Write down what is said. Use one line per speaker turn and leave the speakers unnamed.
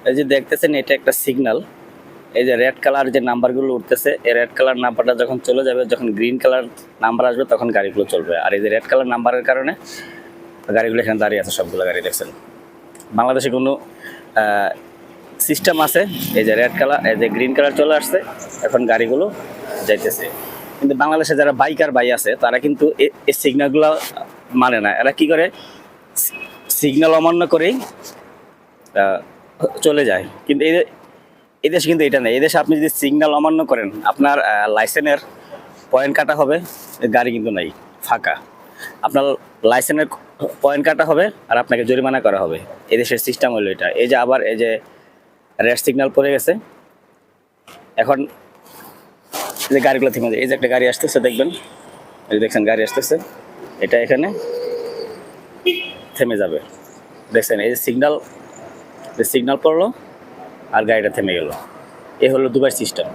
এই যে দেখতেছেন এটা একটা সিগন্যাল। এই যে রেড কালার যে নাম্বারগুলো উঠতেছে, এই রেড কালার নাম্বারটা যখন চলে যাবে, যখন গ্রিন কালার নাম্বার আসবে তখন গাড়িগুলো চলবে। আর এই যে রেড কালার নাম্বারের কারণে গাড়িগুলো এখানে দাঁড়িয়ে আছে, সবগুলো গাড়ি দেখছেন। বাংলাদেশে কোনো সিস্টেম আছে, এই যে রেড কালার, এই যে গ্রিন কালার চলে আসছে, এখন গাড়িগুলো যাইতেছে। কিন্তু বাংলাদেশে যারা বাইকার ভাই আছে তারা কিন্তু এই সিগন্যালগুলো মানে না। এরা কি করে, সিগন্যাল অমান্য করেই চলে যায়। কিন্তু এই দেশে কিন্তু এটা নেই। এই দেশে আপনি যদি সিগন্যাল অমান্য করেন, আপনার লাইসেন্সের পয়েন্ট কাটা হবে, গাড়ি কিন্তু নাই, ফাঁকা। আপনার লাইসেন্সের পয়েন্ট কাটা হবে আর আপনাকে জরিমানা করা হবে। এই দেশের সিস্টেম হলো এটা। এই যে আবার এই যে রেড সিগন্যাল পড়ে গেছে, এখন এই যে গাড়িগুলো থেমে যায়। এই যে একটা গাড়ি আসতেছে, দেখবেন, এই যে দেখছেন গাড়ি আসতেছে, এটা এখানে থেমে যাবে। দেখছেন এই যে সিগন্যাল পড়লো আর গাড়িটা থেমে গেল। এই হলো দুবাই সিস্টেম।